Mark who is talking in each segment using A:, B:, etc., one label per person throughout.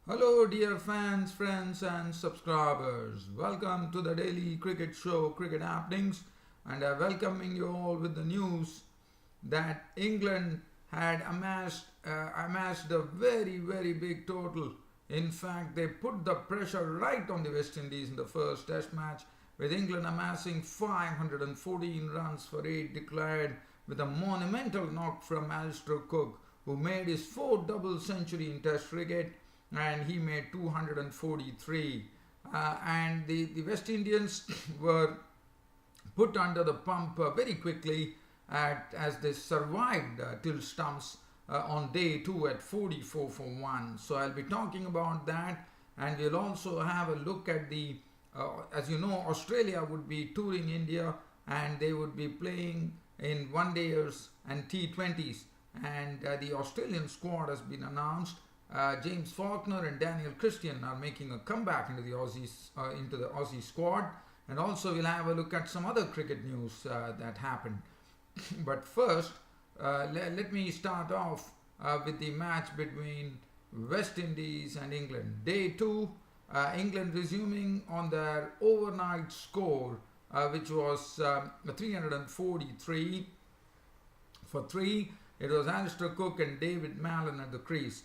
A: Hello, dear fans, friends, and subscribers. Welcome to the daily cricket show, Cricket Happenings, and I welcoming you all with the news that England had amassed a very big total. In fact, they put the pressure right on the West Indies in the first Test match, with England amassing 514 runs for 8 declared, with a monumental knock from Alistair Cook, who made his fourth double century in Test cricket, and he made 243. And the West Indians were put under the pump very quickly as they survived till stumps on day 2 at 44 for 1. So I'll be talking about that, and we'll also have a look at as you know, Australia would be touring India, and they would be playing in one dayers and T20s, and the Australian squad has been announced. James Faulkner and Daniel Christian are making a comeback into the Aussie squad, and also we'll have a look at some other cricket news that happened. But first, let me start off with the match between West Indies and England. Day 2, England resuming on their overnight score, which was 343 for 3. It was Alistair Cook and David Mallon at the crease.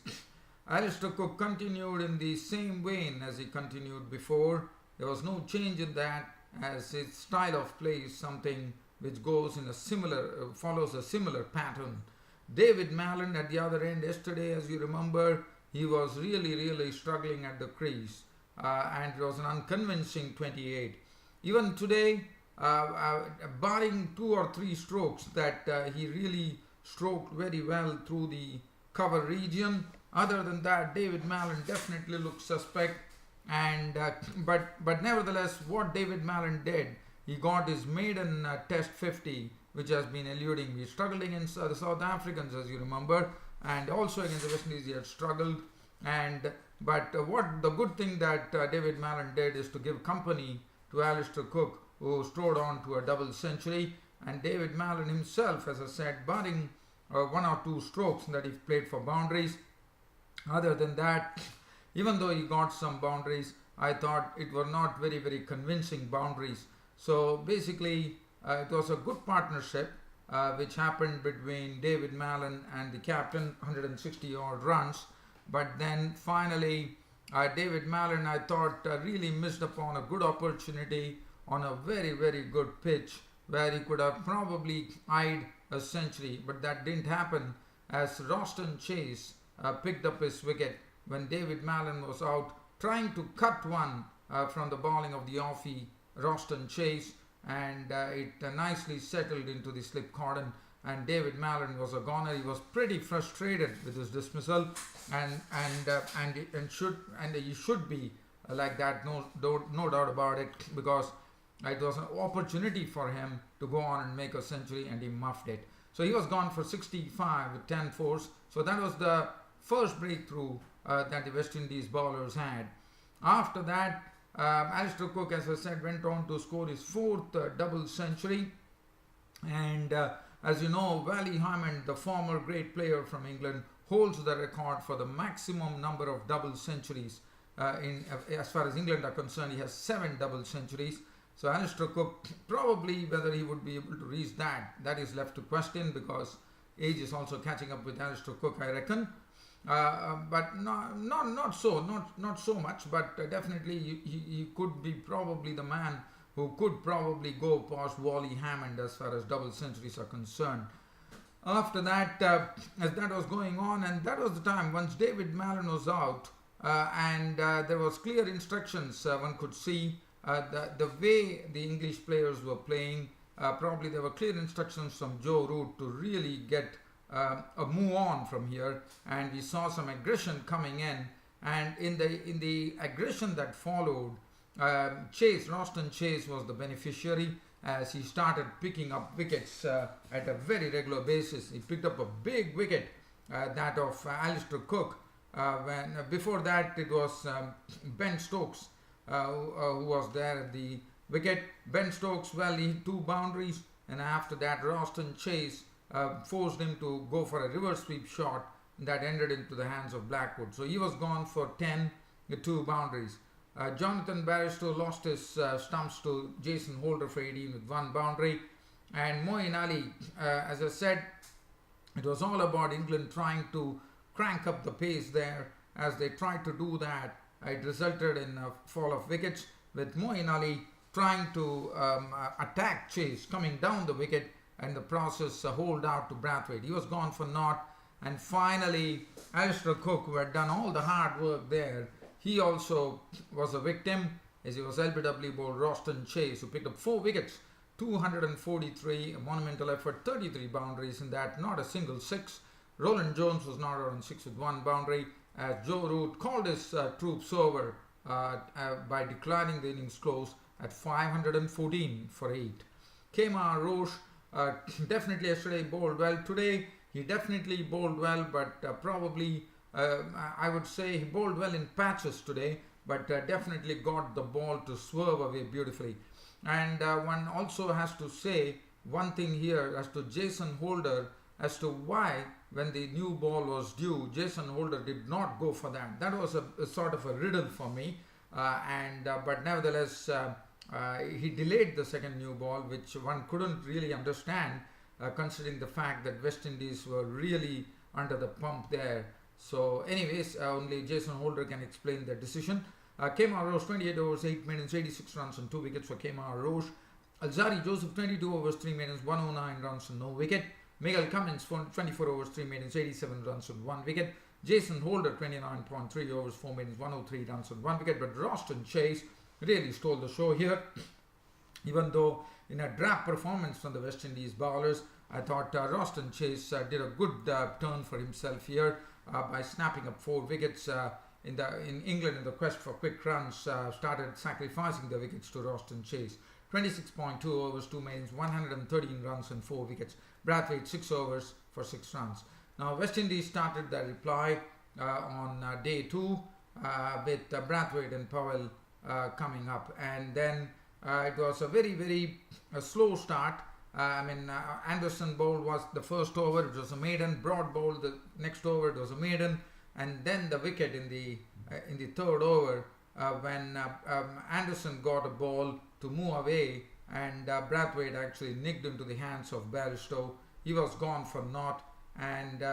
A: Alistair Cook continued in the same vein as he continued before. There was no change in that, as his style of play is something which goes in follows a similar pattern. David Mallon at the other end yesterday, as you remember, he was really struggling at the crease, and it was an unconvincing 28. Even today, barring 2 or 3 strokes that he really stroked very well through the cover region. Other than that, David Mallon definitely looks suspect, and but nevertheless, what David Mallon did, he got his maiden Test 50, which has been eluding. He struggled against the South Africans, as you remember, and also against the West Indies he had struggled. But what the good thing that David Mallon did is to give company to Alistair Cook, who strode on to a double century, and David Mallon himself, as I said, barring 1 or 2 strokes that he played for boundaries. Other than that, even though he got some boundaries, I thought it were not very convincing boundaries. So basically, it was a good partnership which happened between David Mallon and the captain, 160 odd runs. But then finally, David Mallon, I thought, really missed upon a good opportunity on a very good pitch where he could have probably eyed a century, but that didn't happen, as Roston Chase picked up his wicket when David Mallon was out trying to cut one from the bowling of the offie Roston Chase, and it nicely settled into the slip cordon, and David Mallon was a goner. He was pretty frustrated with his dismissal, and he should be like that, no doubt about it, because it was an opportunity for him to go on and make a century, and he muffed it. So he was gone for 65 with 10 fours. So that was the first breakthrough that the West Indies bowlers had. After that, Alistair Cook, as I said, went on to score his 4th double century. And as you know, Wally Hammond, the former great player from England, holds the record for the maximum number of double centuries. As far as England are concerned, he has 7 double centuries. So Alistair Cook, probably whether he would be able to reach that is left to question, because age is also catching up with Alistair Cook, I reckon. But not so much, but definitely he could be probably the man who could probably go past Wally Hammond as far as double centuries are concerned. After that, as that was going on, and that was the time once David Mallon was out, and there was clear instructions, one could see the way the English players were playing. Probably there were clear instructions from Joe Root to really get a move on from here, and we saw some aggression coming in, and in the aggression that followed, Roston Chase was the beneficiary, as he started picking up wickets at a very regular basis. He picked up a big wicket, that of Alistair Cook. When before that it was Ben Stokes who was there at the wicket. Ben Stokes, well, he hit 2 boundaries, and after that Roston Chase forced him to go for a reverse sweep shot, that ended into the hands of Blackwood. So he was gone for 10 with 2 boundaries. Jonathan Bairstow lost his stumps to Jason Holder for 18 with 1 boundary. And Moeen Ali, as I said, it was all about England trying to crank up the pace there. As they tried to do that, it resulted in a fall of wickets, with Moeen Ali trying to attack Chase, coming down the wicket, and the process hold out to Brathwaite. He was gone for naught. And finally, Alistair Cook, who had done all the hard work there, he also was a victim, as he was LBW bowled Roston Chase, who picked up 4 wickets, 243, a monumental effort, 33 boundaries in that, not a single 6. Roland Jones was not out on 6 with 1 boundary, as Joe Root called his troops over by declaring the innings close at 514 for 8. Kemar Roche definitely yesterday bowled well. Today he definitely bowled well, but probably I would say he bowled well in patches today, but definitely got the ball to swerve away beautifully. And one also has to say one thing here as to Jason Holder, as to why when the new ball was due, Jason Holder did not go for that. That was a sort of a riddle for me, but nevertheless he delayed the second new ball, which one couldn't really understand considering the fact that West Indies were really under the pump there. So anyways, only Jason Holder can explain the decision. Kemar Roche, 28 overs, 8 maidens, 86 runs and 2 wickets for Kemar Roche. Alzari Joseph, 22 overs, 3 maidens, 109 runs and no wicket. Miguel Cummins, 24 overs, 3 maidens, 87 runs and 1 wicket. Jason Holder, 29.3 overs, 4 maidens, 103 runs and 1 wicket. But Roston Chase really stole the show here. Even though in a drab performance from the West Indies bowlers, I thought Roston Chase did a good turn for himself here by snapping up 4 wickets. In England, in the quest for quick runs, started sacrificing the wickets to Roston Chase. 26.2 overs, 2 maidens, 113 runs and 4 wickets. Brathwaite 6 overs for 6 runs. Now West Indies started their reply on day 2 with Brathwaite and Powell coming up, and then it was a very slow start. Anderson bowled was the first over, it was a maiden. Broad bowled the next over, it was a maiden, and then the wicket in the third over when Anderson got a ball to move away, and Brathwaite actually nicked into the hands of Bairstow. He was gone for naught, and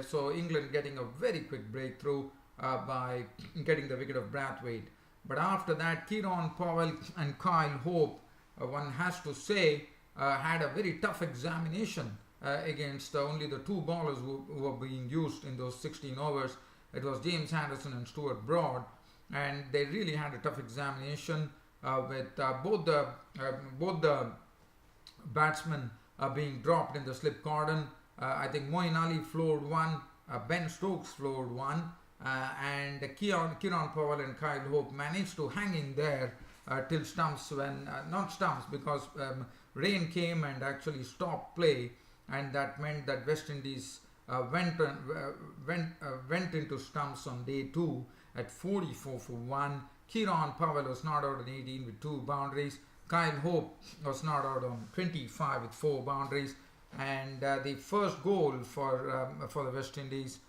A: so England getting a very quick breakthrough by getting the wicket of Brathwaite. But after that, Kieron Powell and Kyle Hope, one has to say, had a very tough examination against only the 2 bowlers who were being used in those 16 overs. It was James Anderson and Stuart Broad, and they really had a tough examination with both the batsmen being dropped in the slip cordon. I think Moeen Ali floored 1, Ben Stokes floored 1, and Kieron Powell and Kyle Hope managed to hang in there till stumps, when not stumps, because rain came and actually stopped play, and that meant that West Indies went into stumps on day 2 at 44 for 1. Kieron Powell was not out on 18 with 2 boundaries. Kyle Hope was not out on 25 with 4 boundaries. And the first goal for the West Indies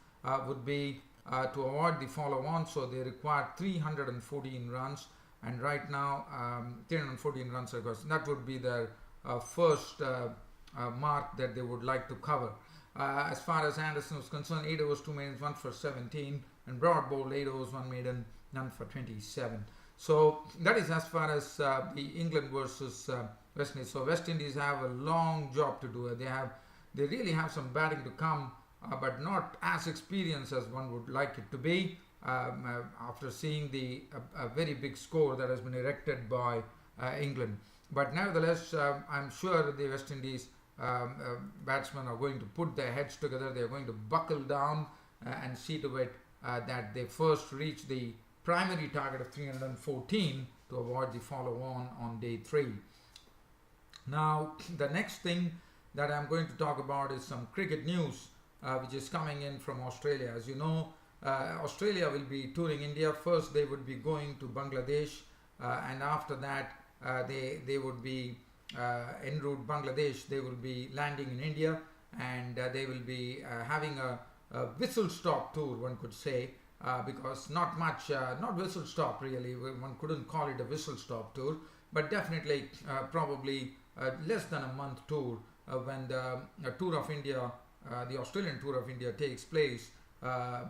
A: would be to avoid the follow-on, so they required 314 runs, and right now 314 runs, of course, that would be their first mark that they would like to cover. As far as Anderson was concerned, 8 overs, 2 maidens, 1 for 17, and Broad bowled 8 overs, 1 maiden, none for 27. So that is as far as the England versus West Indies. So West Indies have a long job to do. They really have some batting to come, but not as experienced as one would like it to be. After seeing a very big score that has been erected by England. But nevertheless, I'm sure the West Indies batsmen are going to put their heads together. They are going to buckle down and see to it that they first reach the primary target of 314 to avoid the follow-on on day 3. Now, the next thing that I'm going to talk about is some cricket news which is coming in from Australia. As you know, Australia will be touring India. First, they would be going to Bangladesh, and after that, they would be en route Bangladesh. They will be landing in India, and they will be having a whistle stop tour, one could say, because not much, not whistle stop really, one couldn't call it a whistle stop tour, but definitely probably less than a month tour when the Tour of India, the Australian Tour of India takes place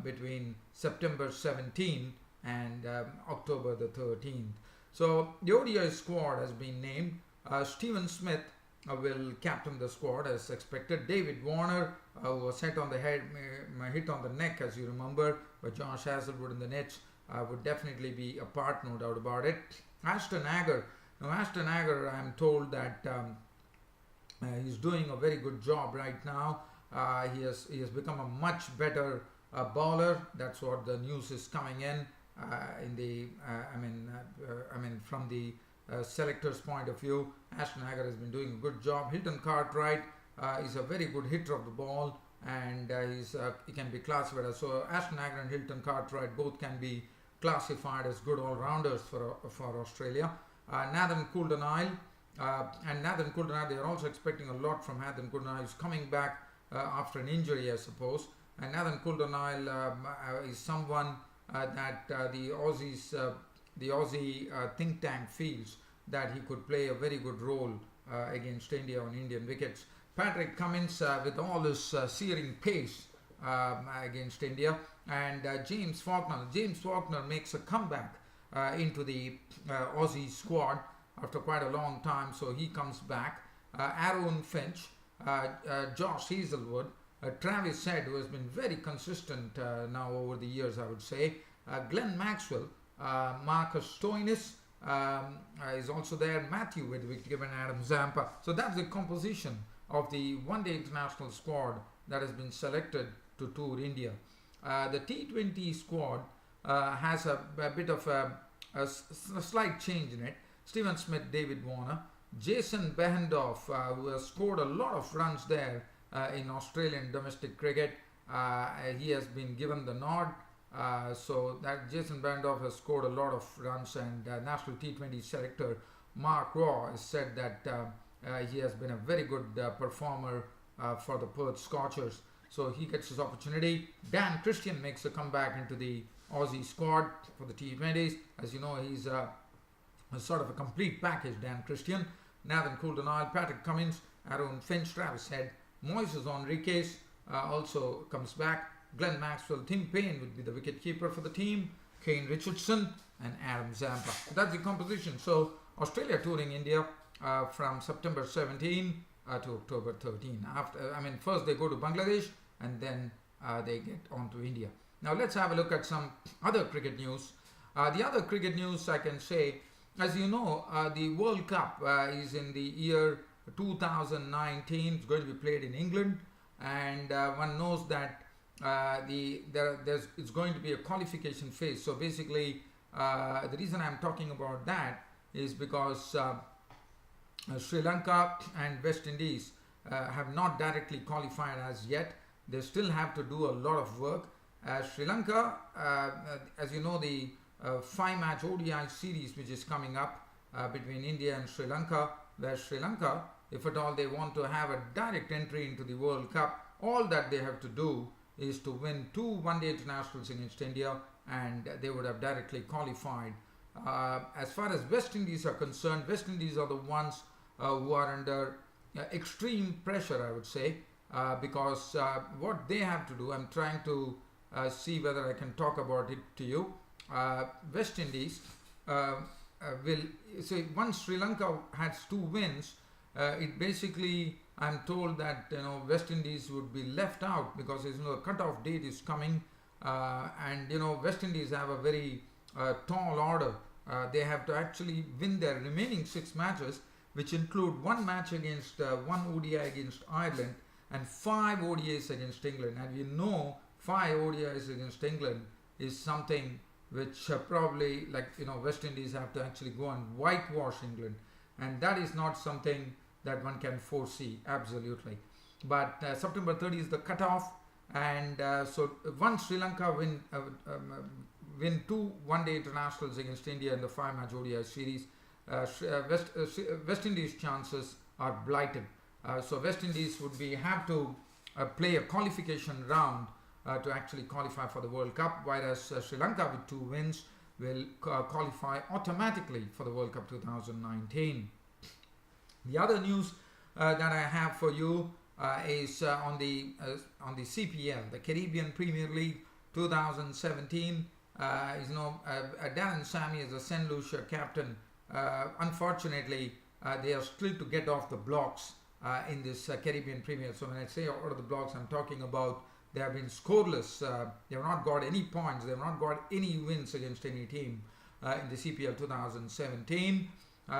A: between September 17 and October the 13th. So the ODI squad has been named. Stephen Smith will captain the squad as expected. David Warner was hit on the head, hit on the neck, as you remember, by Josh Hazlewood in the nets, would definitely be a part, no doubt about it. Ashton Agar. Now Ashton Agar, I'm told that he's doing a very good job right now. He has become a much better bowler. That's what the news is coming in the I mean from the selector's point of view. Ashton Agar has been doing a good job. Hilton Cartwright is a very good hitter of the ball, and he can be classified as, so Ashton Agar and Hilton Cartwright both can be classified as good all-rounders for Australia. Nathan Coulter-Nile, and Nathan Coulter-Nile, they are also expecting a lot from Nathan Coulter-Nile. He's coming back after an injury, I suppose. And Nathan Coulter-Nile is someone that the Aussie think tank feels that he could play a very good role against India on Indian wickets. Patrick Cummins with all his searing pace against India, and James Faulkner. James Faulkner makes a comeback into the Aussie squad after quite a long time, so he comes back. Aaron Finch, Josh Hazlewood, Travis Head, who has been very consistent now over the years, I would say. Glenn Maxwell, Marcus Stoinis is also there. Matthew Whitwick, given Adam Zampa. So that's the composition of the one-day international squad that has been selected to tour India. The T20 squad has a bit of a slight change in it. Stephen Smith, David Warner, Jason Behrendorff, who has scored a lot of runs there in Australian domestic cricket. He has been given the nod. So that Jason Behrendorff has scored a lot of runs, and National T20 selector Mark Raw has said that he has been a very good performer for the Perth Scorchers. So he gets his opportunity. Dan Christian makes a comeback into the Aussie squad for the T20s. As you know, he's a sort of a complete package, Dan Christian. Nathan Coulter-Nile, Patrick Cummins, Aaron Finch, Travis Head, Moises Henriques also comes back. Glenn Maxwell, Tim Payne would be the wicketkeeper for the team. Kane Richardson and Adam Zampa. So that's the composition. So Australia touring India from September 17 to October 13. First they go to Bangladesh and then they get on to India. Now let's have a look at some other cricket news. The other cricket news I can say, as you know, the World Cup is in the year 2019. It's going to be played in England, and one knows that it's going to be a qualification phase. So basically, the reason I'm talking about that is because Sri Lanka and West Indies have not directly qualified as yet. They still have to do a lot of work. Sri Lanka, as you know, the 5-match ODI series which is coming up between India and Sri Lanka, where Sri Lanka, if at all they want to have a direct entry into the World Cup, all that they have to do is to win 2 one-day internationals against India, and they would have directly qualified. As far as West Indies are concerned, West Indies are the ones who are under extreme pressure, I would say, because what they have to do, I'm trying to see whether I can talk about it to you. West Indies will say once Sri Lanka has 2 wins, it basically, I'm told that West Indies would be left out, because a cut-off date is coming, and West Indies have a very tall order. They have to actually win their remaining 6 matches, which include 1 match against 1 ODI against Ireland and 5 ODIs against England. And 5 ODIs against England is something which probably, West Indies have to actually go and whitewash England, and that is not something that one can foresee, absolutely. But September 30 is the cutoff, and so once Sri Lanka win 2 one-day internationals against India in the 5-match ODI series, West Indies' chances are blighted. So West Indies would have to play a qualification round to actually qualify for the World Cup, whereas Sri Lanka with 2 wins will qualify automatically for the World Cup 2019. The other news that I have for you is on the CPL, the Caribbean Premier League 2017. Darren Sammy is the St. Lucia captain. Unfortunately, they are still to get off the blocks in this Caribbean Premier. So when I say out of the blocks, I'm talking about they have been scoreless. They have not got any points. They have not got any wins against any team in the CPL 2017.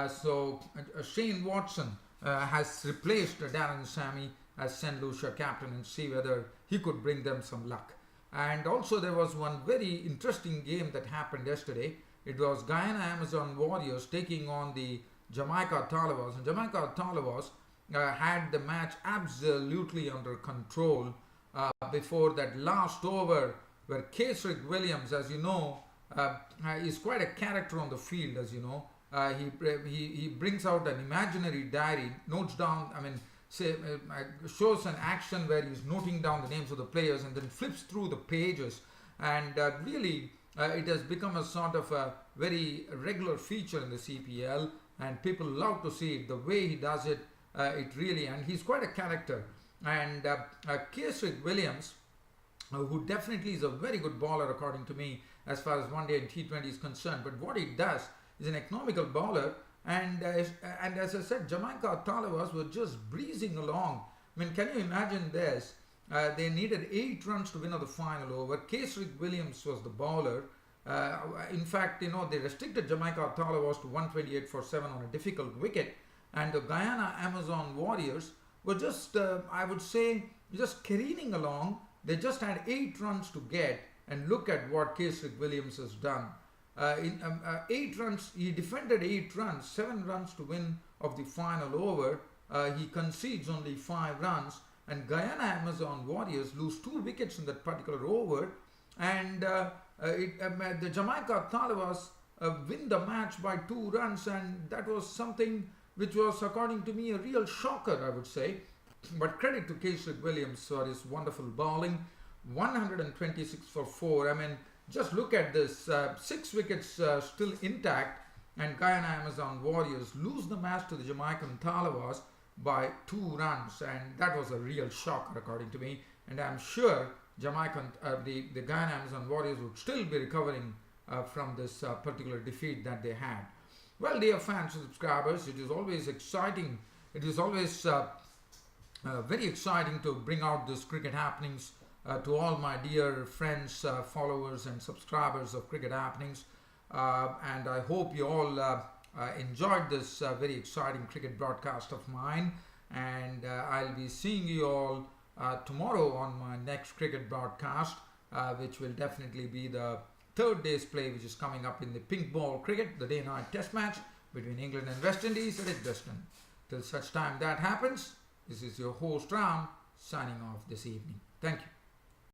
A: So Shane Watson has replaced Darren Sammy as St. Lucia captain and see whether he could bring them some luck. And also there was one very interesting game that happened yesterday. It was Guyana Amazon Warriors taking on the Jamaica Talawars. And Jamaica Talawars had the match absolutely under control before that last over, where Kesrick Williams, as you know, is quite a character on the field, as you know. He brings out an imaginary diary, notes down, shows an action where he's noting down the names of the players and then flips through the pages, and really it has become a sort of a very regular feature in the CPL, and people love to see it, the way he does it. And he's quite a character. And Kesrick Williams, who definitely is a very good bowler according to me as far as one day and T20 is concerned, but what he does is an economical bowler. And as I said, Jamaica Talawars were just breezing along. I mean, can you imagine this? They needed 8 runs to win on the final over. Kesrick Williams was the bowler. In fact, they restricted Jamaica Talawars to 128 for 7 on a difficult wicket. And the Guyana Amazon Warriors were just, I would say, just careening along. They just had 8 runs to get. And look at what Kesrick Williams has done. In 8 runs, he defended 8 runs, 7 runs to win of the final over. He concedes only 5 runs, and Guyana Amazon Warriors lose 2 wickets in that particular over. And the Jamaica Talawars win the match by 2 runs, and that was something which was, according to me, a real shocker, I would say. But credit to Kesrick Williams for his wonderful bowling. 126 for 4. I mean, just look at this, 6 wickets still intact, and Guyana Amazon Warriors lose the match to the Jamaican Talawars by 2 runs, and that was a real shocker according to me. And I'm sure the Guyana Amazon Warriors would still be recovering from this particular defeat that they had. Well, dear fans and subscribers, it is always exciting. It is always very exciting to bring out these cricket happenings to all my dear friends, followers and subscribers of Cricket Happenings. And I hope you all enjoyed this very exciting cricket broadcast of mine. And I'll be seeing you all tomorrow on my next cricket broadcast, which will definitely be the 3rd day's play, which is coming up in the pink ball cricket, the day-night test match between England and West Indies at Edgbaston. Till such time that happens, this is your host Ram signing off this evening. Thank you.